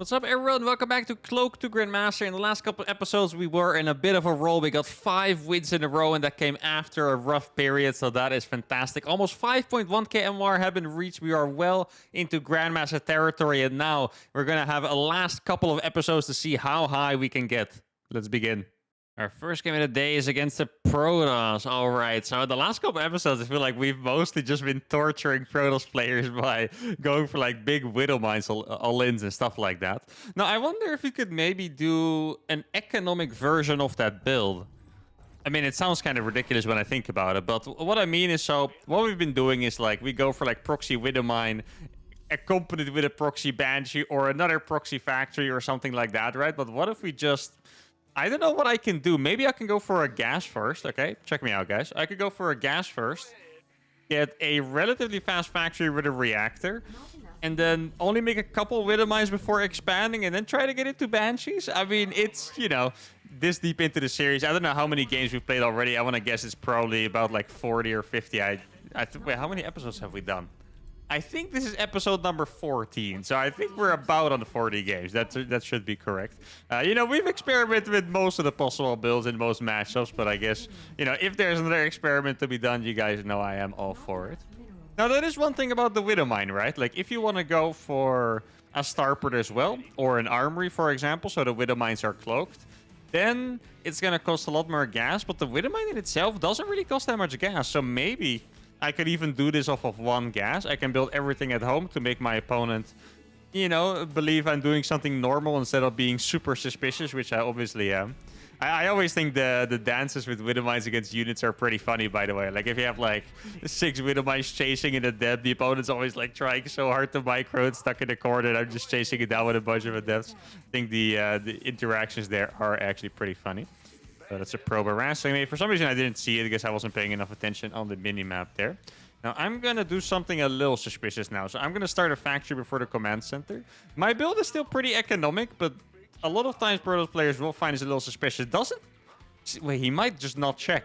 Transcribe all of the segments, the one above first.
What's up, everyone? Welcome back to Cloaked to Grandmaster. In the last couple episodes, we were in a bit of a roll. We got 5 wins in a row, and that came after a rough period, so that is fantastic. Almost 5.1k MR have been reached. We are well into Grandmaster territory, and now we're going to have a last couple of episodes to see how high we can get. Let's begin. Our first game of the day is against the Protoss. All right, so the last couple episodes, I feel like we've mostly just been torturing Protoss players by going for like big Widow Mines, all-ins and stuff like that. Now, I wonder if we could maybe do an economic version of that build. I mean, it sounds kind of ridiculous when I think about it, but what I mean is, so what we've been doing is like we go for like proxy Widow Mine, accompanied with a proxy Banshee or another proxy factory or something like that, right? But what if we just... I don't know what I can do. Maybe I can go for a gas first. Okay, check me out, guys. I could go for a gas first, get a relatively fast factory with a reactor, and then only make a couple Widow Mines before expanding, and then try to get into Banshees. I mean, it's, you know, this deep into the series. I don't know how many games we've played already. I want to guess it's probably about like 40 or 50. Wait, how many episodes have we done? I think this is episode number 14, so I think we're about on the 40 games. That should be correct. You know, we've experimented with most of the possible builds in most matchups, but I guess, you know, if there's another experiment to be done, you guys know I am all for it. Now, that is one thing about the Widow Mine, right? Like, if you want to go for a starport as well, or an armory, for example, so the Widow Mines are cloaked, then it's going to cost a lot more gas, but the Widow Mine in itself doesn't really cost that much gas, so maybe... I could even do this off of one gas. I can build everything at home to make my opponent, you know, believe I'm doing something normal instead of being super suspicious, which I obviously am. I always think the dances with Widow Mines against units are pretty funny, by the way. Like, if you have, like, 6 Widow Mines chasing in a depth, the opponent's always, like, trying so hard to micro it, stuck in the corner, and I'm just chasing it down with a bunch of adepts. I think the interactions there are actually pretty funny. So that's a probe harassing. For some reason, I didn't see it because I wasn't paying enough attention on the mini-map there. Now, I'm going to do something a little suspicious now. So I'm going to start a factory before the command center. My build is still pretty economic, but a lot of times Protoss players will find it a little suspicious. Doesn't... Wait, he might just not check.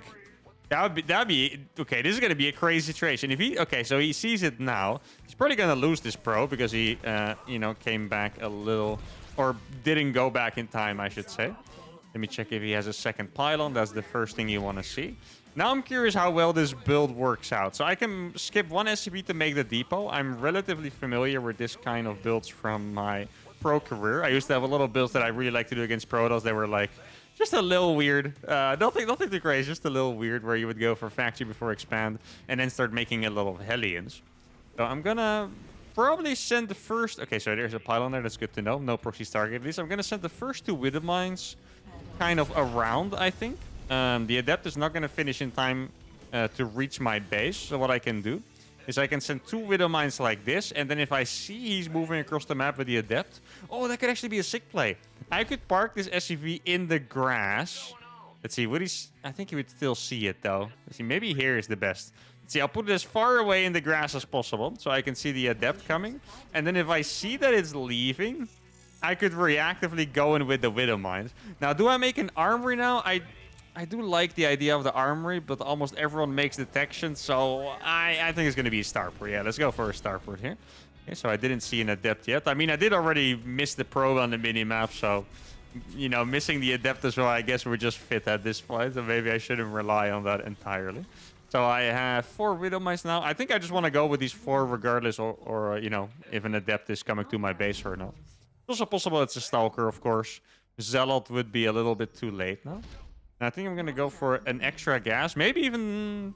That'd be... Okay, this is going to be a crazy situation. If he... Okay, so he sees it now. He's probably going to lose this probe because he, you know, came back a little... Or didn't go back in time, I should say. Let me check if he has a second pylon. That's the first thing you want to see. Now I'm curious how well this build works out. So I can skip one SCV to make the depot. I'm relatively familiar with this kind of builds from my pro career. I used to have a lot of builds that I really like to do against Protoss. They were like just a little weird. Nothing too crazy, just a little weird, where you would go for factory before expand and then start making a lot of Hellions. So I'm gonna probably send the first... Okay, so there's a pylon there. That's good to know. No proxies target. At least I'm gonna send the first 2 Widow Mines kind of around, I think. The adept is not going to finish in time to reach my base. So what I can do is I can send 2 Widow Mines like this, and then if I see he's moving across the map with the adept, oh, that could actually be a sick play. I could park this SCV in the grass. Let's see, would he... I think he would still see it, though. Let's see, maybe here is the best. Let's see, I'll put it as far away in the grass as possible, so I can see the adept coming. And then if I see that it's leaving... I could reactively go in with the Widow Mines. Now, do I make an armory now? I do like the idea of the armory, but almost everyone makes detection, so I think it's going to be a starport. Yeah, let's go for a starport here. Okay, so I didn't see an adept yet. I mean, I did already miss the probe on the mini-map, so, you know, missing the adept as well, I guess we're just fit at this point, so maybe I shouldn't rely on that entirely. So I have 4 Widow Mines now. I think I just want to go with these 4 regardless, or you know, if an adept is coming to my base or not. Also possible it's a Stalker, of course. Zealot would be a little bit too late now. And I think I'm going to go for an extra gas. Maybe even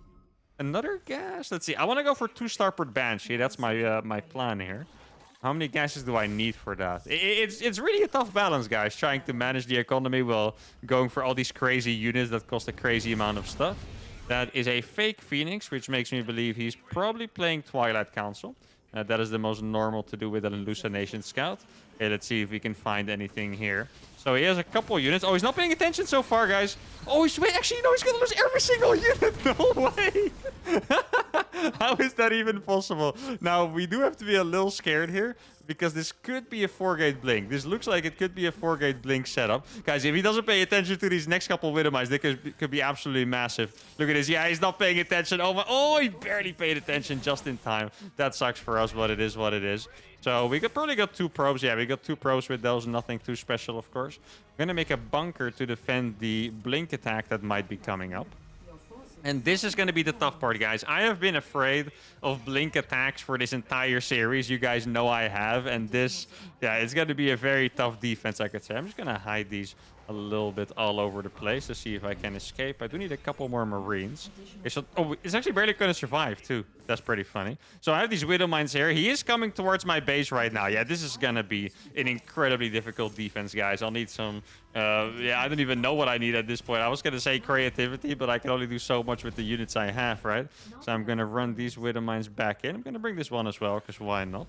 another gas? Let's see. I want to go for 2 starport Banshee. That's my my plan here. How many gases do I need for that? It's really a tough balance, guys. Trying to manage the economy while going for all these crazy units that cost a crazy amount of stuff. That is a fake Phoenix, which makes me believe he's probably playing Twilight Council. That is the most normal to do with an Hallucination Scout. Okay, let's see if we can find anything here. So he has a couple units. Oh, he's not paying attention so far, guys. Oh, wait, actually, no, he's going to lose every single unit. No way. How is that even possible? Now, we do have to be a little scared here, because this could be a 4-gate blink. This looks like it could be a 4-gate blink setup. Guys, if he doesn't pay attention to these next couple Widow Mines, they could be absolutely massive. Look at this. Yeah, he's not paying attention. Oh, he barely paid attention just in time. That sucks for us, but it is what it is. So we probably got 2 probes. Yeah, we got 2 probes with those. Nothing too special, of course. I'm going to make a bunker to defend the blink attack that might be coming up. And this is going to be the tough part, guys. I have been afraid of blink attacks for this entire series. You guys know I have. And this, yeah, it's going to be a very tough defense, I could say. I'm just going to hide these a little bit all over the place to see if I can escape. I do need a couple more Marines. Okay, so, oh, it's actually barely going to survive, too. That's pretty funny. So I have these Widow Mines here. He is coming towards my base right now. Yeah, this is going to be an incredibly difficult defense, guys. I'll need some... yeah, I don't even know what I need at this point. I was going to say creativity, but I can only do so much with the units I have, right? So I'm going to run these Widow Mines back in. I'm going to bring this one as well, because why not?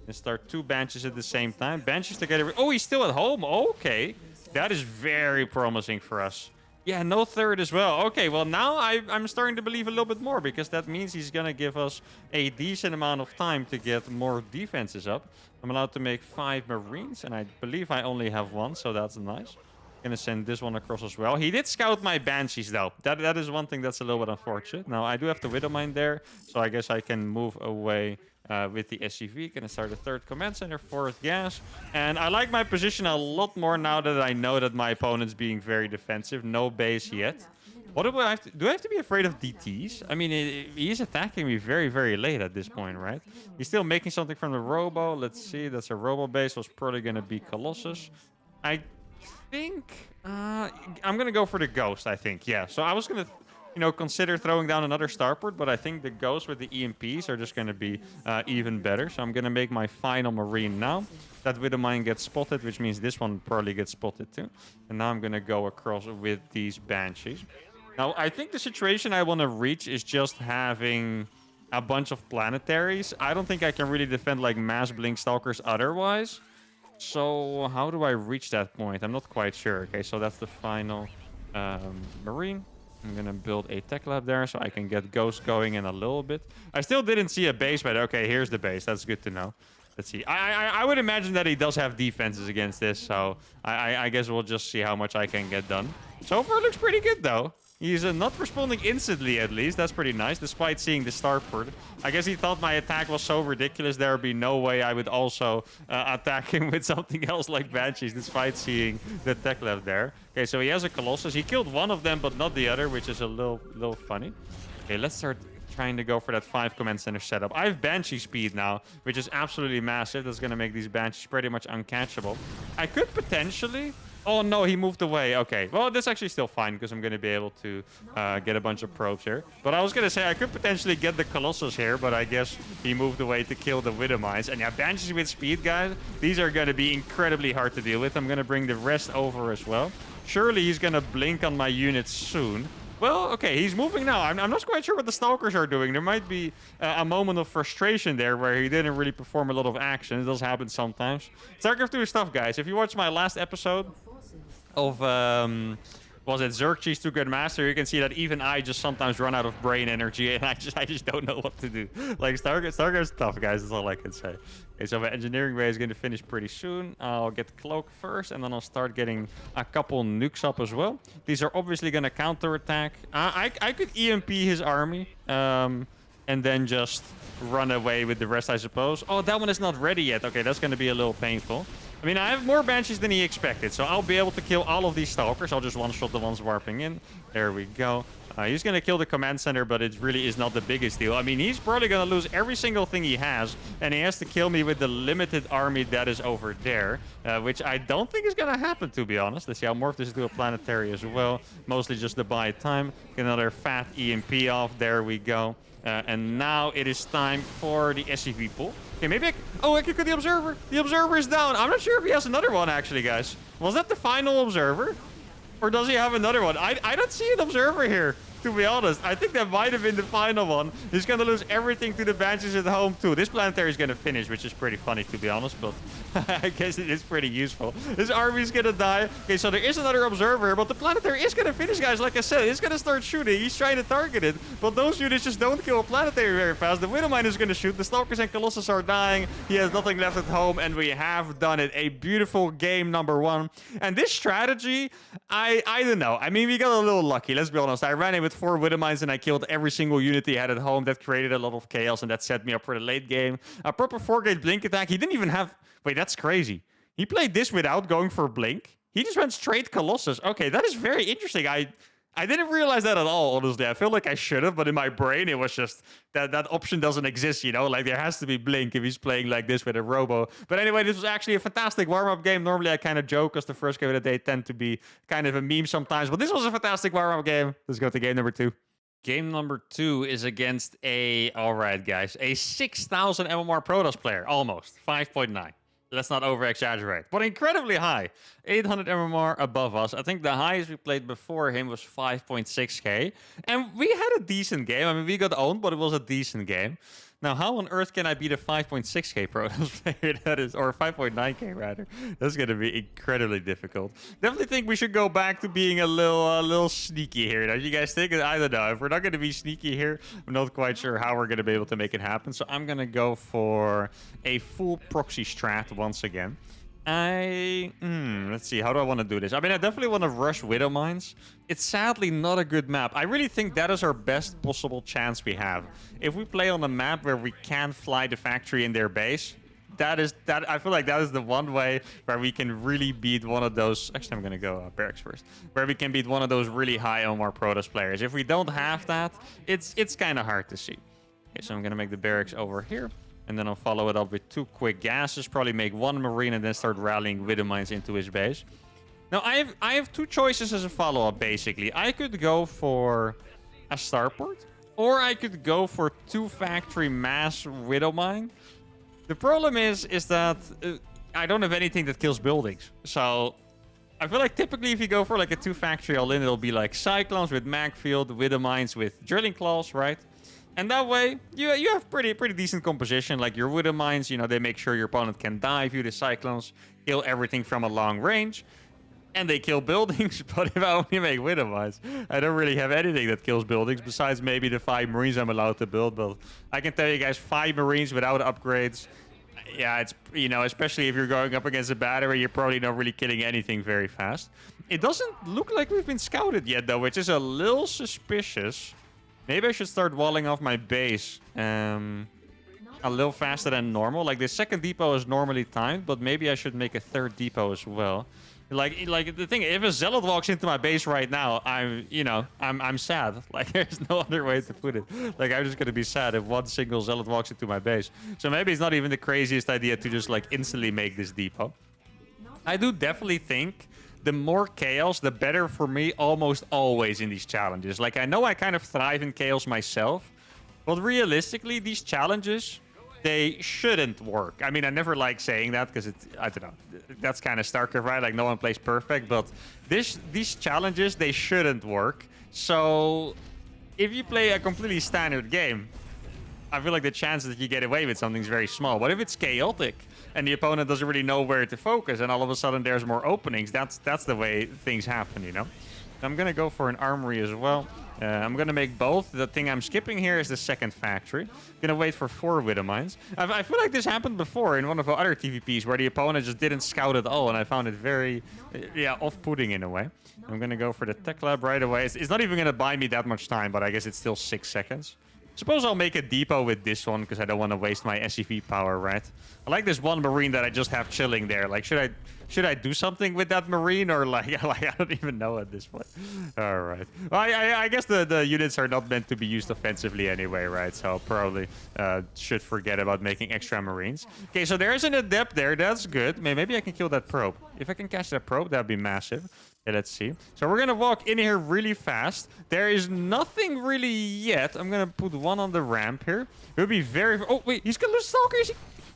And start 2 Banshees at the same time. Banshees together. Oh, he's still at home. Okay. That is very promising for us. Yeah, no third as well. Okay, well, now I'm starting to believe a little bit more, because that means he's going to give us a decent amount of time to get more defenses up. I'm allowed to make 5 Marines, and I believe I only have 1, so that's nice. Going to send this one across as well. He did scout my Banshees, though. That is one thing that's a little bit unfortunate. Now, I do have the Widow Mine there, so I guess I can move away with the SCV. Gonna start a 3rd command center, 4th gas. And I like my position a lot more now that I know that my opponent's being very defensive. No base yet. What do I have to do? I have to be afraid of DTs? I mean, he's attacking me very, very late at this point, right? He's still making something from the Robo. Let's see. That's a Robo base. So it's probably gonna be Colossus. I think I'm gonna go for the Ghost, I think. Yeah. So I was gonna... consider throwing down another starport, but I think the Ghosts with the EMPs are just going to be even better. So I'm going to make my final Marine now. That Widow Mine gets spotted, which means this one probably gets spotted too. And now I'm going to go across with these Banshees. Now, I think the situation I want to reach is just having a bunch of planetaries. I don't think I can really defend like mass Blink Stalkers otherwise. So how do I reach that point? I'm not quite sure. Okay, so that's the final Marine. I'm going to build a tech lab there so I can get Ghost going in a little bit. I still didn't see a base, but okay, here's the base. That's good to know. Let's see. I would imagine that he does have defenses against this, so I guess we'll just see how much I can get done. So far, it looks pretty good, though. He's not responding instantly, at least. That's pretty nice, despite seeing the starport. I guess he thought my attack was so ridiculous, there would be no way I would also attack him with something else like Banshees, despite seeing the tech lab there. Okay, so he has a Colossus. He killed one of them, but not the other, which is a little funny. Okay, let's start trying to go for that 5 command center setup. I have Banshee speed now, which is absolutely massive. That's going to make these Banshees pretty much uncatchable. I could potentially... Oh, no, he moved away. Okay, well, that's actually still fine because I'm going to be able to get a bunch of probes here. But I was going to say I could potentially get the Colossus here, but I guess he moved away to kill the Widow Mines. And yeah, Banshees with speed, guys, these are going to be incredibly hard to deal with. I'm going to bring the rest over as well. Surely he's going to blink on my units soon. Well, okay, he's moving now. I'm not quite sure what the Stalkers are doing. There might be a moment of frustration there where he didn't really perform a lot of action. It does happen sometimes. StarCraft 2 is tough, guys. If you watch my last episode of was it Xerxes to Grandmaster, you can see that even I just sometimes run out of brain energy and I just don't know what to do. Like StarCraft's tough, guys. That's all I can say. Okay, so my engineering way is going to finish pretty soon. I'll get Cloaked first, and then I'll start getting a couple nukes up as well. These are obviously going to counterattack. I could EMP his army, and then just run away with the rest, I suppose. Oh, that one is not ready yet. Okay, that's going to be a little painful. I mean, I have more Banshees than he expected, so I'll be able to kill all of these Stalkers. I'll just one-shot the ones warping in. There we go. He's going to kill the command center, but it really is not the biggest deal. I mean, he's probably going to lose every single thing he has, and he has to kill me with the limited army that is over there, which I don't think is going to happen, to be honest. Let's see, I'll morph this into a planetary as well, mostly just to buy time. Get another fat EMP off. There we go. And now it is time for the SCV pull. Okay, maybe I could get the Observer. The Observer is down. I'm not sure if he has another one, actually, guys. Was that the final Observer? Or does he have another one? I don't see an Observer here, to be honest. I think that might have been the final one. He's going to lose everything to the Banshees at home, too. This planetary is going to finish, which is pretty funny, to be honest. But I guess it is pretty useful. His army's gonna die. Okay, so there is another observer, but the planetary is gonna finish, guys. Like I said, he's gonna start shooting. He's trying to target it, but those units just don't kill a planetary very fast. The Widowmine is gonna shoot. The Stalkers and Colossus are dying. He has nothing left at home, and we have done it. A beautiful game number 1. And this strategy, I don't know. I mean, we got a little lucky. Let's be honest. I ran in with 4 Widowmines, and I killed every single unit he had at home. That created a lot of chaos, and that set me up for the late game. A proper 4-gate blink attack. He didn't even have... Wait, that's crazy. He played this without going for blink. He just went straight Colossus. Okay, that is very interesting. I didn't realize that at all, honestly. I feel like I should have, but in my brain, it was just that option doesn't exist, you know? Like, there has to be blink if he's playing like this with a robo. But anyway, this was actually a fantastic warm-up game. Normally, I kind of joke because the first game of the day tend to be kind of a meme sometimes. But this was a fantastic warm-up game. Let's go to game number 2. Game number 2 is against all right, guys, a 6,000 MMR Protoss player. Almost. 5.9. Let's not over-exaggerate, but incredibly high. 800 MMR above us. I think the highest we played before him was 5.6k. And we had a decent game. I mean, we got owned, but it was a decent game. Now, how on earth can I beat a 5.6k Protoss player that is, or 5.9k rather? That's going to be incredibly difficult. Definitely think we should go back to being a little sneaky here. Don't you guys think? I don't know. If we're not going to be sneaky here, I'm not quite sure how we're going to be able to make it happen. So I'm going to go for a full proxy strat once again. Let's see, how do I want to do this? I mean, I definitely want to rush Widow Mines. It's sadly not a good map. I really think that is our best possible chance we have. If we play on a map where we can fly the factory in their base, I feel like that is the one way where we can really beat one of those. Actually, I'm going to go barracks first. Where we can beat one of those really high Omar Protoss players. If we don't have that, it's kind of hard to see. Okay, so I'm going to make the barracks over here. And then I'll follow it up with 2 quick gases. Probably make 1 Marine and then start rallying Widow Mines into his base. Now, I have 2 choices as a follow-up, basically. I could go for a starport. Or I could go for 2 factory mass Widow Mine. The problem is that I don't have anything that kills buildings. So I feel like typically if you go for like a 2 factory all in, it'll be like Cyclones with Magfield, Widow Mines with Drilling Claws, right? And that way, you have pretty decent composition. Like your Widow Mines, you know, they make sure your opponent can dive you. The Cyclones kill everything from a long range. And they kill buildings. But if I only make Widow Mines, I don't really have anything that kills buildings. Besides maybe the 5 Marines I'm allowed to build. But I can tell you guys, 5 Marines without upgrades. Yeah, it's, you know, especially if you're going up against a battery, you're probably not really killing anything very fast. It doesn't look like we've been scouted yet, though, which is a little suspicious. Maybe I should start walling off my base a little faster than normal. Like the 2nd depot is normally timed, but maybe I should make a 3rd depot as well. Like the thing, if a zealot walks into my base right now, I'm sad. Like there's no other way to put it. Like I'm just gonna be sad if one single zealot walks into my base. So maybe it's not even the craziest idea to just like instantly make this depot. I do definitely think the more chaos, the better for me almost always in these challenges. Like, I know I kind of thrive in chaos myself, but realistically, these challenges, they shouldn't work. I mean, I never like saying that because I don't know, that's kind of Starcraft, right? Like, no one plays perfect, but these challenges, they shouldn't work. So, if you play a completely standard game, I feel like the chances that you get away with something is very small. But if it's chaotic and the opponent doesn't really know where to focus and all of a sudden there's more openings, that's the way things happen, you know? I'm going to go for an armory as well. I'm going to make both. The thing I'm skipping here is the 2nd factory. I'm going to wait for 4 Widow Mines. I feel like this happened before in one of our other TVPs where the opponent just didn't scout at all, and I found it very, off-putting in a way. I'm going to go for the tech lab right away. It's not even going to buy me that much time, but I guess it's still 6 seconds. Suppose I'll make a depot with this one because I don't want to waste my SCV power, right? I like this 1 Marine that I just have chilling there. Like, should I do something with that Marine or like I don't even know at this point. All right. Well, I guess the units are not meant to be used offensively anyway, right? So I'll probably should forget about making extra Marines. Okay, so there's an adept there. That's good. Maybe I can kill that probe. If I can catch that probe, that'd be massive. Okay, let's see. So we're going to walk in here really fast. There is nothing really yet. I'm going to put 1 on the ramp here. It would be very... Oh, wait. He's going to lose Stalker.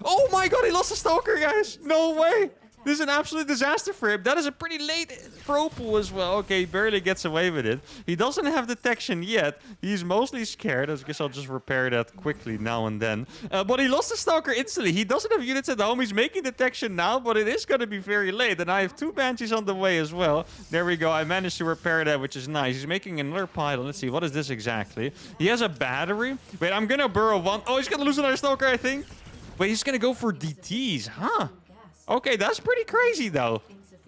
Oh, my God. He lost a Stalker, guys. No way. This is an absolute disaster for him. That is a pretty late pro pool as well. Okay, he barely gets away with it. He doesn't have detection yet. He's mostly scared. I guess I'll just repair that quickly now and then. But he lost the Stalker instantly. He doesn't have units at home. He's making detection now, but it is going to be very late. And I have 2 Banshees on the way as well. There we go. I managed to repair that, which is nice. He's making another pylon. Let's see. What is this exactly? He has a battery. Wait, I'm going to burrow 1. Oh, he's going to lose another Stalker, I think. Wait, he's going to go for DTs, huh? Okay, that's pretty crazy, though.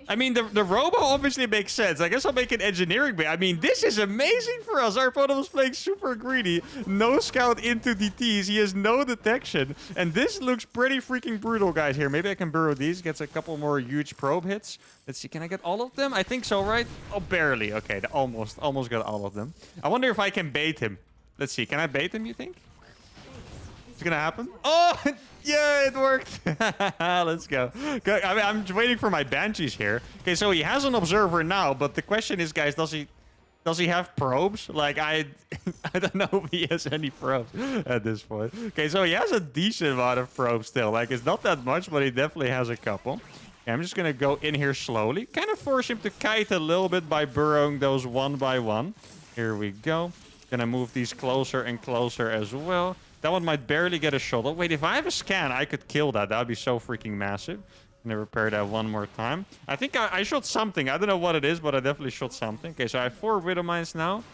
I mean, the robo obviously makes sense. I guess I'll make an engineering base. I mean, this is amazing for us. Our opponent was playing super greedy. No scout into DTs. He has no detection. And this looks pretty freaking brutal, guys, here. Maybe I can burrow these. Gets a couple more huge probe hits. Let's see. Can I get all of them? I think so, right? Oh, barely. Okay, almost got all of them. I wonder if I can bait him. Let's see. Can I bait him, you think? It's gonna happen. Oh, yeah, it worked. Let's go. I mean, I'm waiting for my Banshees here. Okay, so he has an observer now, but the question is, guys, does he have probes? Like, I don't know if he has any probes at this point. Okay, so he has a decent amount of probes still. Like, it's not that much, but he definitely has a couple. Okay, I'm just gonna go in here slowly. Kind of force him to kite a little bit by burrowing those one by one. Here we go. Gonna move these closer and closer as well. That one might barely get a shot. Oh, wait, if I have a scan, I could kill that. That would be so freaking massive. I'm going to repair that one more time. I think I shot something. I don't know what it is, but I definitely shot something. Okay, so I have 4 Widow Mines now.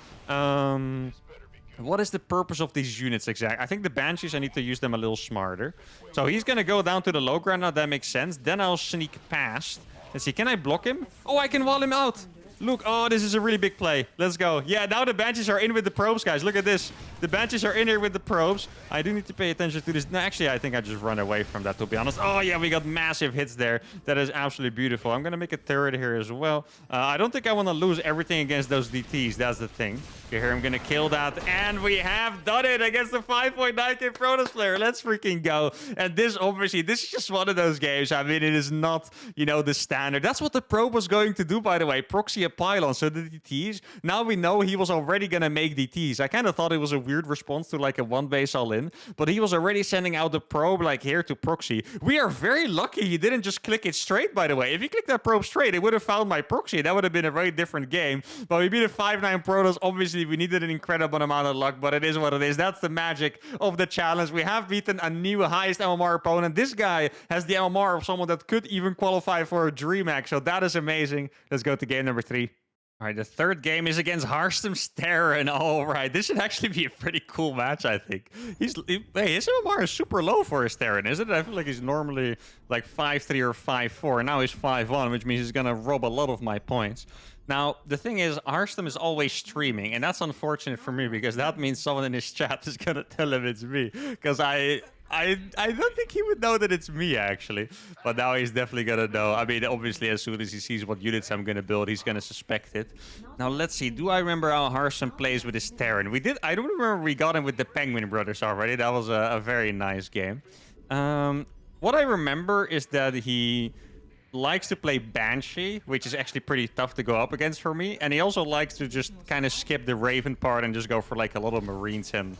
What is the purpose of these units exactly? I think the Banshees, I need to use them a little smarter. So he's going to go down to the low ground now. That makes sense. Then I'll sneak past. Let's see. Can I block him? Oh, I can wall him out. Look, oh, this is a really big play. Let's go. Yeah, now the Banshees are in with the probes, guys. Look at this. The Banshees are in here with the probes. I do need to pay attention to this. No, actually, I think I just run away from that, to be honest. Oh, yeah, we got massive hits there. That is absolutely beautiful. I'm going to make a turret here as well. I don't think I want to lose everything against those DTs. That's the thing. Okay, here I'm going to kill that. And we have done it against the 5.9k Protoss player. Let's freaking go. And this, obviously, this is just one of those games. I mean, it is not, you know, the standard. That's what the probe was going to do, by the way. Proxy a pylon. So the DTs, now we know he was already going to make DTs. I kind of thought it was a weird response to like a 1 base all in, but he was already sending out the probe like here to proxy. We are very lucky he didn't just click it straight, by the way. If he clicked that probe straight, it would have found my proxy. That would have been a very different game. But we beat a 5-9 Protoss. Obviously, we needed an incredible amount of luck, but it is what it is. That's the magic of the challenge. We have beaten a new highest MMR opponent. This guy has the MMR of someone that could even qualify for a DreamHack, so that is amazing. Let's go to game number 3. All right, the third game is against Harstem Terran. All right, this should actually be a pretty cool match, I think. Hey, his MMR is super low for his Terran, isn't it? I feel like he's normally like 5'3" or 5'4", and now he's 5'1", which means he's going to rob a lot of my points. Now, the thing is, Harstem is always streaming, and that's unfortunate for me because that means someone in his chat is going to tell him it's me. Because I don't think he would know that it's me, actually. But now he's definitely going to know. I mean, obviously, as soon as he sees what units I'm going to build, he's going to suspect it. Now, let's see. Do I remember how Harstem plays with his Terran? I don't remember we got him with the Penguin Brothers already. That was a very nice game. What I remember is that he likes to play Banshee, which is actually pretty tough to go up against for me. And he also likes to just kind of skip the Raven part and just go for like a lot of Marines and,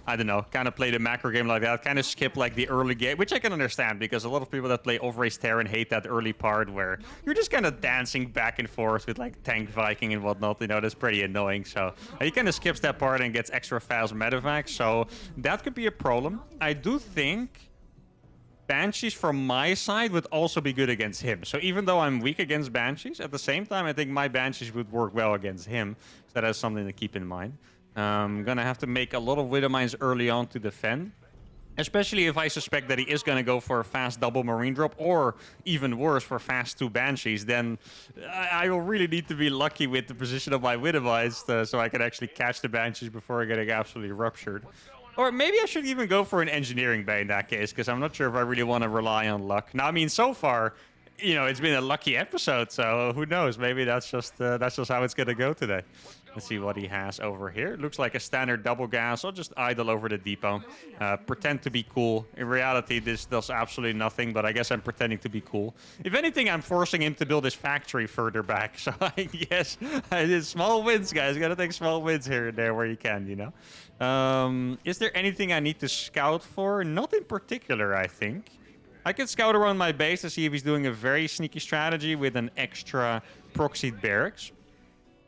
I don't know, kind of play the macro game like that. Kind of skip like the early game, which I can understand because a lot of people that play Overrace Terran hate that early part where you're just kind of dancing back and forth with like Tank Viking and whatnot. You know, that's pretty annoying. So he kind of skips that part and gets extra fast medevac. So that could be a problem. I do think Banshees from my side would also be good against him. So even though I'm weak against Banshees, at the same time, I think my Banshees would work well against him. So that is something to keep in mind. I'm going to have to make a lot of Widow Mines early on to defend. Especially if I suspect that he is going to go for a fast double Marine drop, or even worse, for fast 2 Banshees, then I will really need to be lucky with the position of my Widow Mines so I can actually catch the Banshees before getting absolutely ruptured. Or maybe I should even go for an engineering bay in that case, because I'm not sure if I really want to rely on luck. Now, I mean, so far, you know, it's been a lucky episode, so who knows? Maybe that's just how it's going to go today. Let's see what he has over here. Looks like a standard double gas. I'll just idle over the depot. Pretend to be cool. In reality, this does absolutely nothing, but I guess I'm pretending to be cool. If anything, I'm forcing him to build his factory further back. So I guess small wins, guys. You got to take small wins here and there where you can, you know. Is there anything I need to scout for? Not in particular, I think. I could scout around my base to see if he's doing a very sneaky strategy with an extra proxied barracks.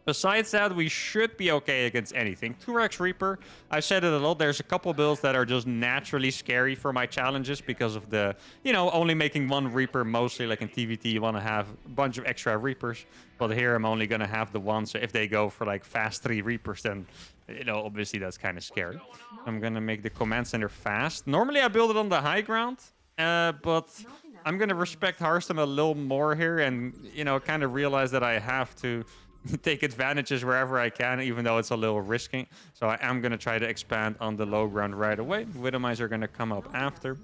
Besides that, we should be okay against anything. 2x Reaper, I've said it a lot. There's a couple builds that are just naturally scary for my challenges because of the, you know, only making one Reaper mostly. Like in TVT, you want to have a bunch of extra Reapers. But here, I'm only going to have the one. So if they go for like fast 3 Reapers, then, you know, obviously that's kind of scary. I'm going to make the command center fast. Normally, I build it on the high ground. But I'm going to respect Harstem a little more here and, you know, kind of realize that I have to take advantages wherever I can, even though it's a little risky. So I am going to try to expand on the low ground right away. Widow mines are going to come up after.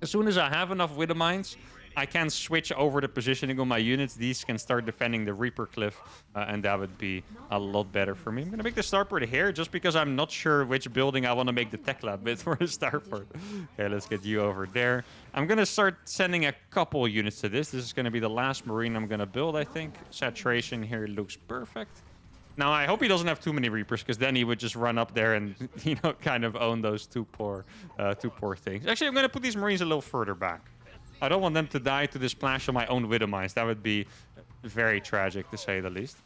As soon as I have enough Widow mines, I can switch over the positioning of my units. These can start defending the Reaper Cliff, and that would be a lot better for me. I'm going to make the starport here just because I'm not sure which building I want to make the tech lab with for a starport. Okay, let's get you over there. I'm going to start sending a couple units to this. This is going to be the last marine I'm going to build, I think. Saturation here looks perfect. Now, I hope he doesn't have too many Reapers, because then he would just run up there and, you know, kind of own those two poor things. Actually, I'm going to put these marines a little further back. I don't want them to die to the splash of my own Widow mines. That would be very tragic, to say the least.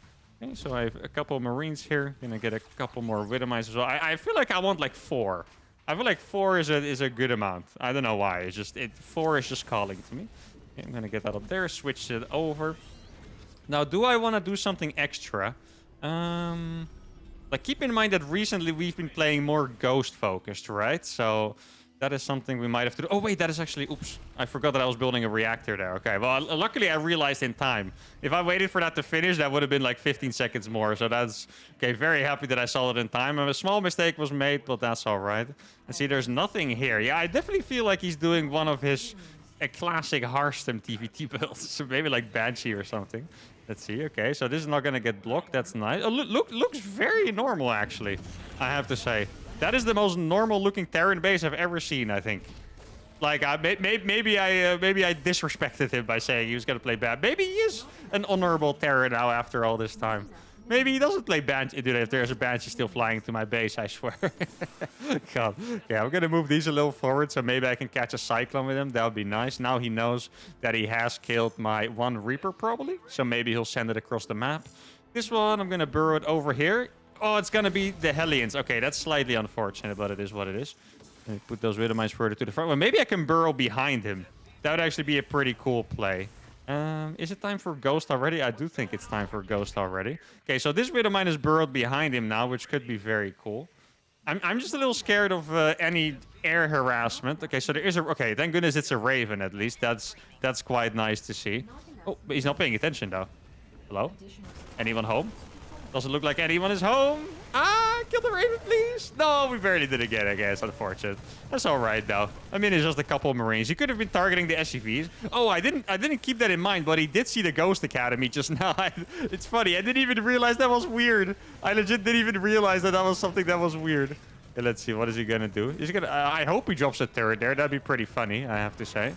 Okay, so I have a couple of marines here. Gonna get a couple more Widow mines as well. I feel like I want like 4. I feel like 4 is a good amount. I don't know why. It's just 4 is just calling to me. Okay, I'm gonna get that up there. Switch it over. Now, do I want to do something extra? Like, keep in mind that recently we've been playing more ghost focused, right? So that is something we might have to do. Oh, wait, that is actually... Oops. I forgot that I was building a reactor there. Okay, well, luckily I realized in time. If I waited for that to finish, that would have been like 15 seconds more. So that's... Okay, very happy that I saw it in time. A small mistake was made, but that's all right. And see, there's nothing here. Yeah, I definitely feel like he's doing one of his classic Harstem TVT builds. So maybe like Banshee or something. Let's see. Okay, so this is not going to get blocked. That's nice. Oh, looks very normal, actually, I have to say. That is the most normal-looking Terran base I've ever seen, I think. Like, maybe I disrespected him by saying he was going to play bad. Maybe he is an honorable Terran now after all this time. Maybe he doesn't play Banshee. Dude, if there's a Banshee still flying to my base, I swear. God. Yeah, I'm going to move these a little forward, so maybe I can catch a Cyclone with him. That would be nice. Now he knows that he has killed my one Reaper, probably. So maybe he'll send it across the map. This one, I'm going to burrow it over here. Oh, it's going to be the Hellions. Okay, that's slightly unfortunate, but it is what it is. Let me put those Widow mines further to the front. Well, maybe I can burrow behind him. That would actually be a pretty cool play. Is it time for Ghost already? I do think it's time for Ghost already. Okay, so this Widow mine is burrowed behind him now, which could be very cool. I'm just a little scared of any air harassment. Okay, so there is a... Okay, thank goodness it's a Raven, at least. That's quite nice to see. Oh, but he's not paying attention, though. Hello? Anyone home? Doesn't look like anyone is home. Ah, kill the Raven, please. No, we barely did again, I guess. Unfortunate. That's all right, though. I mean, it's just a couple of Marines. You could have been targeting the SCVs. Oh, I didn't keep that in mind, but he did see the Ghost Academy just now. It's funny. I didn't even realize that was weird. I legit didn't even realize that was something that was weird. Okay, let's see. What is he going to do? Is he gonna... I hope he drops a turret there. That'd be pretty funny, I have to say.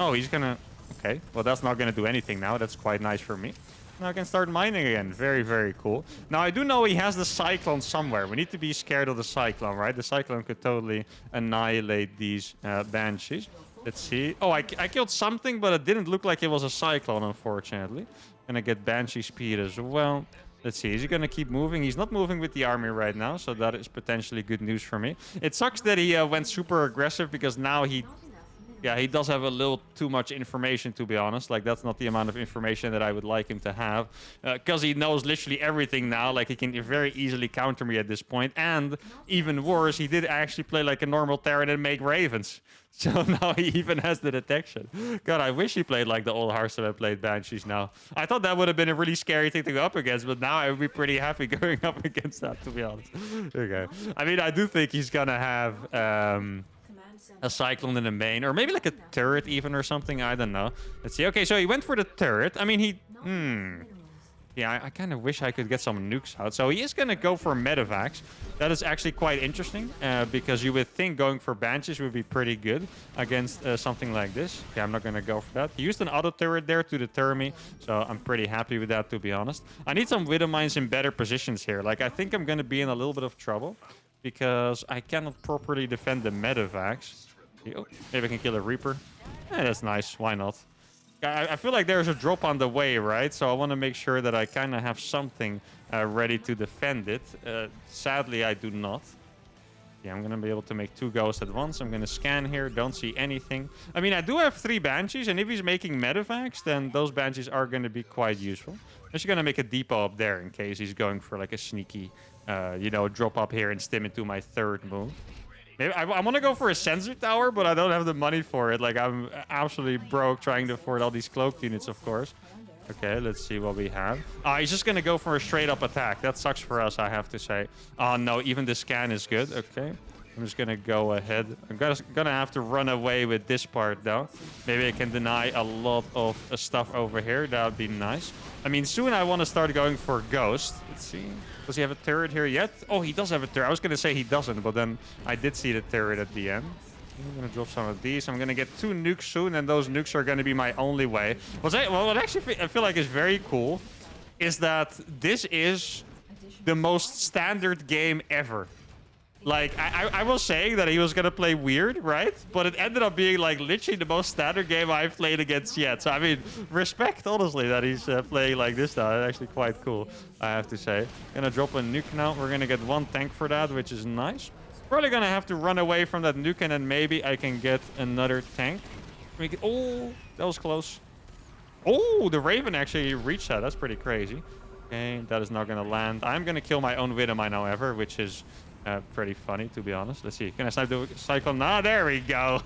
Oh, he's going to... Okay. Well, that's not going to do anything now. That's quite nice for me. Now I can start mining again. Very, very cool. Now, I do know he has the Cyclone somewhere. We need to be scared of the Cyclone, right? The Cyclone could totally annihilate these Banshees. Let's see. Oh, I killed something, but it didn't look like it was a Cyclone, unfortunately. Gonna get Banshee speed as well. Let's see. Is he gonna keep moving? He's not moving with the army right now, so that is potentially good news for me. It sucks that he went super aggressive, because now he... Yeah, he does have a little too much information, to be honest. Like, that's not the amount of information that I would like him to have. Because he knows literally everything now. Like, he can very easily counter me at this point. And, even worse, he did actually play like a normal Terran and make Ravens. So now he even has the detection. God, I wish he played like the old Harstem and played Banshees now. I thought that would have been a really scary thing to go up against. But now I would be pretty happy going up against that, to be honest. Okay. I mean, I do think he's going to have... a Cyclone in the main, or maybe like a turret even or something. I don't know. Let's see. Okay, so he went for the turret. I mean, he... Yeah, I kind of wish I could get some nukes out. So he is going to go for medevacs. That is actually quite interesting, because you would think going for Banshees would be pretty good against something like this. Okay, I'm not going to go for that. He used an auto turret there to deter me, so I'm pretty happy with that, to be honest. I need some Widow mines in better positions here. Like, I think I'm going to be in a little bit of trouble, because I cannot properly defend the medevacs. see. Oh, maybe I can kill a Reaper. That's nice. Why not? I feel like there's a drop on the way, right? So I want to make sure that I kind of have something ready to defend it. Sadly, I do not. Yeah, I'm going to be able to make 2 ghosts at once. I'm going to scan here. Don't see anything. I mean, I do have 3 Banshees, and if he's making medevacs, then those Banshees are going to be quite useful. I'm just going to make a depot up there in case he's going for like a sneaky, you know, drop up here and stim into my 3rd move. Maybe I want to go for a sensor tower, but I don't have the money for it. Like, I'm absolutely broke trying to afford all these cloaked units, of course. Okay, let's see what we have. He's just going to go for a straight-up attack. That sucks for us, I have to say. Oh, no, even the scan is good. Okay, I'm just going to go ahead. I'm going to have to run away with this part, though. Maybe I can deny a lot of stuff over here. That would be nice. I mean, soon I want to start going for Ghost. Let's see. Does he have a turret here yet? Oh, he does have a turret. I was going to say he doesn't, but then I did see the turret at the end. I'm going to drop some of these. I'm going to get 2 nukes soon, and those nukes are going to be my only way. What actually I feel like is very cool is that this is the most standard game ever. Like, I was saying that he was going to play weird, right? But it ended up being, like, literally the most standard game I've played against yet. So, I mean, respect, honestly, that he's playing like this now. It's actually quite cool, I have to say. Gonna drop a nuke now. We're going to get 1 tank for that, which is nice. Probably going to have to run away from that nuke, and then maybe I can get another tank. Oh, that was close. Oh, the Raven actually reached that. That's pretty crazy. Okay, that is not going to land. I'm going to kill my own Widowmine, however, which is pretty funny, to be honest. Let's see. Can I snipe the Cyclone? Ah, there we go.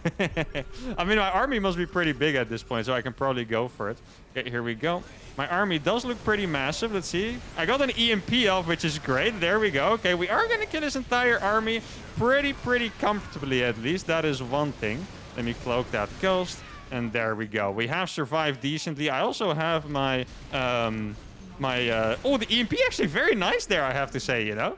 I mean, my army must be pretty big at this point, so I can probably go for it. Okay, here we go. My army does look pretty massive. Let's see. I got an EMP off, which is great. There we go. Okay, we are going to kill his entire army pretty comfortably, at least. That is one thing. Let me cloak that ghost. And there we go. We have survived decently. I also have my... oh, the EMP actually very nice there, I have to say, you know?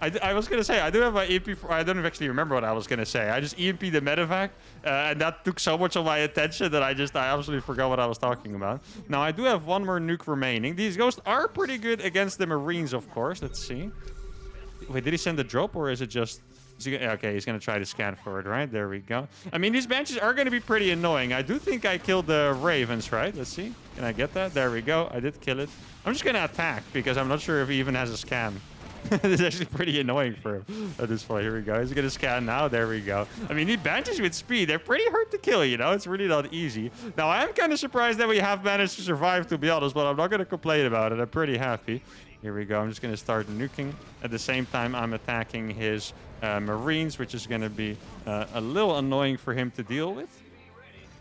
I was going to say, I do have my EMP... I don't actually remember what I was going to say. I just EMP'd the medevac, and that took so much of my attention that I absolutely forgot what I was talking about. Now, I do have 1 more nuke remaining. These ghosts are pretty good against the Marines, of course. Let's see. Wait, did he send a drop, or is it just... Okay, he's going to try to scan for it, right? There we go. I mean, these Banshees are going to be pretty annoying. I do think I killed the Ravens, right? Let's see. Can I get that? There we go. I did kill it. I'm just going to attack, because I'm not sure if he even has a scan. This is actually pretty annoying for him at this point. Here we go. He's going to scan now. There we go. I mean, these Banshees with speed, they're pretty hard to kill, you know? It's really not easy. Now, I am kind of surprised that we have managed to survive, to be honest, but I'm not going to complain about it. I'm pretty happy. Here we go. I'm just going to start nuking. At the same time, I'm attacking his Marines, which is going to be a little annoying for him to deal with.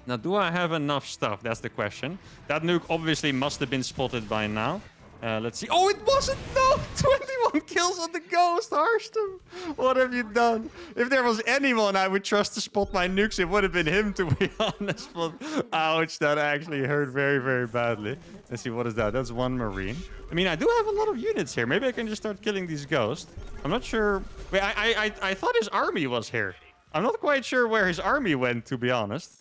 Now, do I have enough stuff? That's the question. That nuke obviously must have been spotted by now. Let's see. Oh, it wasn't! No! 21 kills on the ghost, Harstem! What have you done? If there was anyone I would trust to spot my nukes, it would have been him, to be honest. But, ouch, that actually hurt very badly. Let's see, what is that? That's 1 Marine. I mean, I do have a lot of units here. Maybe I can just start killing these ghosts. I'm not sure. Wait, I thought his army was here. I'm not quite sure where his army went, to be honest.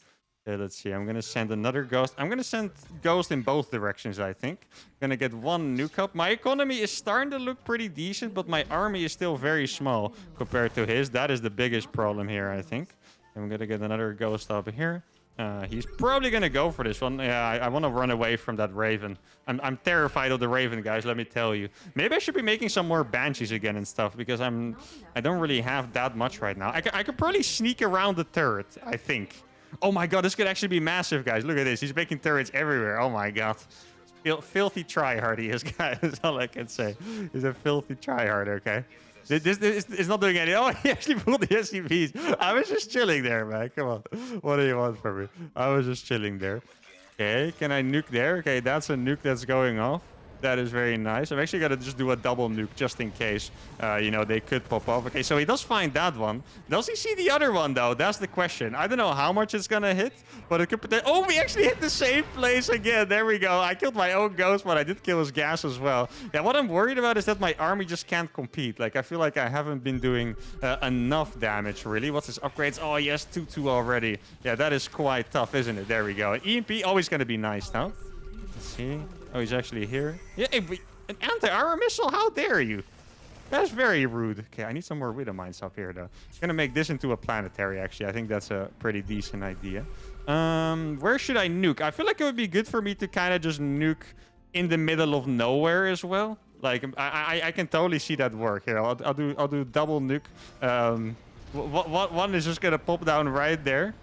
Okay, let's see. I'm going to send another ghost. I'm going to send ghost in both directions, I think. I'm going to get 1 nuke up. My economy is starting to look pretty decent, but my army is still very small compared to his. That is the biggest problem here, I think. I'm going to get another ghost up here. He's probably going to go for this one. Yeah, I want to run away from that Raven. I'm terrified of the Raven, guys, let me tell you. Maybe I should be making some more Banshees again and stuff, because I don't really have that much right now. I could probably sneak around the turret, I think. Oh my god, this could actually be massive, guys. Look at this. He's making turrets everywhere. Oh my god. Filthy tryhard he is, guys. That's all I can say. He's a filthy tryhard, okay? This is not doing any... Oh, he actually pulled the SCVs. I was just chilling there, man. Come on. What do you want from me? I was just chilling there. Okay, can I nuke there? Okay, that's a nuke that's going off. That is very nice. I'm actually going to just do a double nuke just in case, you know, they could pop off. Okay, so he does find that one. Does he see the other one, though? That's the question. I don't know how much it's going to hit, but it could... Oh, we actually hit the same place again. There we go. I killed my own ghost, but I did kill his gas as well. Yeah, what I'm worried about is that my army just can't compete. Like, I feel like I haven't been doing enough damage, really. What's his upgrades? Oh, yes, 2-2 already. Yeah, that is quite tough, isn't it? There we go. An EMP, always going to be nice now. Let's see. Oh, he's actually here. Yeah, an anti-armor missile? How dare you? That's very rude. Okay, I need some more widow mines up here, though. I'm gonna make this into a planetary, actually. I think that's a pretty decent idea. Where should I nuke? I feel like it would be good for me to kind of just nuke in the middle of nowhere as well. Like, I can totally see that work here. I'll do double nuke. One is just gonna pop down right there.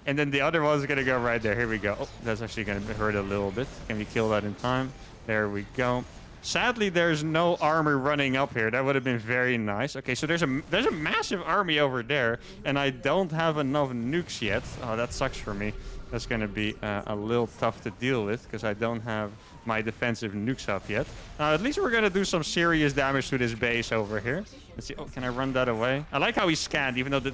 And then the other one's gonna go right there. Here we go. Oh, that's actually gonna hurt a little bit. Can we kill that in time? There we go. Sadly, there's no armor running up here. That would have been very nice. Okay, so there's a massive army over there, and I don't have enough nukes yet. Oh, that sucks for me. That's gonna be a little tough to deal with because I don't have my defensive nukes up yet. At least we're gonna do some serious damage to this base over here. Let's see. Oh, can I run that away? I like how he scanned, even though the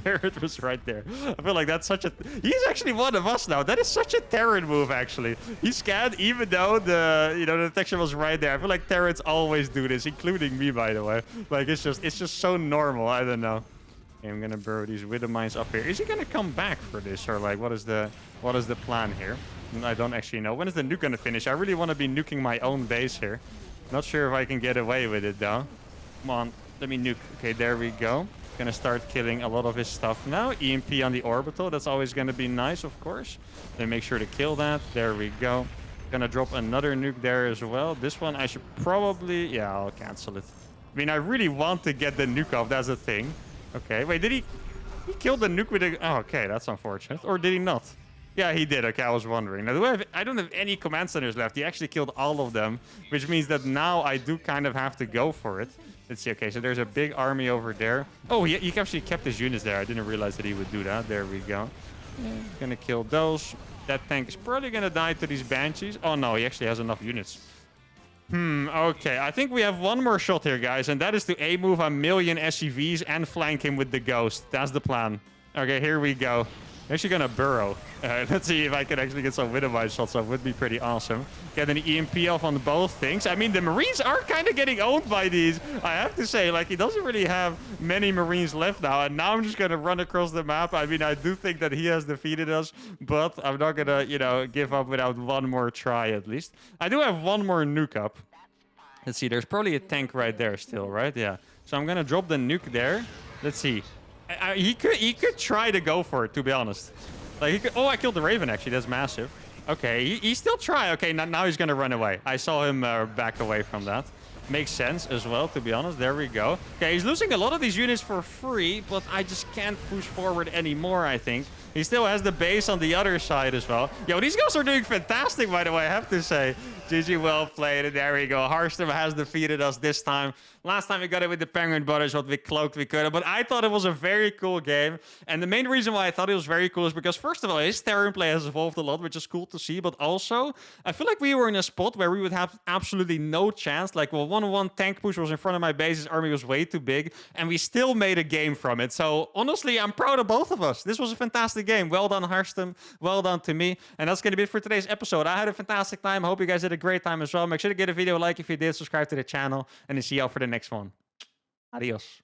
turret was right there. I feel like that's such a... He's actually one of us now. That is such a Terran move, actually. He scanned even though the detection was right there. I feel like Terrans always do this, including me, by the way. Like, it's just so normal. I don't know. Okay, I'm gonna burrow these widow mines up here. Is he gonna come back for this, or like, what is the plan here? I don't actually know. When is the nuke gonna finish? I really want to be nuking my own base here. Not sure if I can get away with it, though. Come on. Let me nuke. Okay, there we go. Gonna start killing a lot of his stuff now. EMP on the orbital. That's always gonna be nice, of course. Then make sure to kill that. There we go. Gonna drop another nuke there as well. This one I should probably... Yeah, I'll cancel it. I mean, I really want to get the nuke off. That's a thing. Okay, wait, did he... He killed the nuke with a... Oh, okay, that's unfortunate. Or did he not? Yeah, he did. Okay, I was wondering. Now, I don't have any command centers left. He actually killed all of them, which means that now I do kind of have to go for it. Let's see. Okay, so there's a big army over there. Oh, he actually kept his units there. I didn't realize that he would do that. There we go. Gonna kill those. That tank is probably gonna die to these banshees. Oh, no, he actually has enough units. Okay. I think we have one more shot here, guys, and that is to A-move a million SCVs and flank him with the ghost. That's the plan. Okay, here we go. Actually gonna burrow. Let's see if I can actually get some widow mine shots off. Would be pretty awesome. Get an EMP off on both things. I mean, the Marines are kind of getting owned by these. I have to say, like, he doesn't really have many Marines left now. And now I'm just gonna run across the map. I mean, I do think that he has defeated us, but I'm not gonna, give up without one more try at least. I do have one more nuke up. Let's see. There's probably a tank right there still, right? Yeah. So I'm gonna drop the nuke there. Let's see. He could try to go for it, to be honest. Like, he could... Oh, I killed the Raven, actually. That's massive. Okay, he still try. Okay, now he's gonna run away. I saw him back away from that. Makes sense as well, to be honest. There we go. Okay, he's losing a lot of these units for free, but I just can't push forward anymore, I think. He still has the base on the other side as well. Yo, these guys are doing fantastic, by the way, I have to say. GG, well played. And there we go. Harstem has defeated us this time. Last time we got it with the Penguin Brothers, what we cloaked, we could. But I thought it was a very cool game. And the main reason why I thought it was very cool is because, first of all, his Terran play has evolved a lot, which is cool to see. But also, I feel like we were in a spot where we would have absolutely no chance. Like, well, 1-on-1 tank push was in front of my base. His army was way too big. And we still made a game from it. So, honestly, I'm proud of both of us. This was a fantastic game. Well done, Harstem. Well done to me. And that's going to be it for today's episode. I had a fantastic time. I hope you guys had a great time as well. Make sure to give the video a like if you did. Subscribe to the channel. And I'll see y'all for the next one. Adios.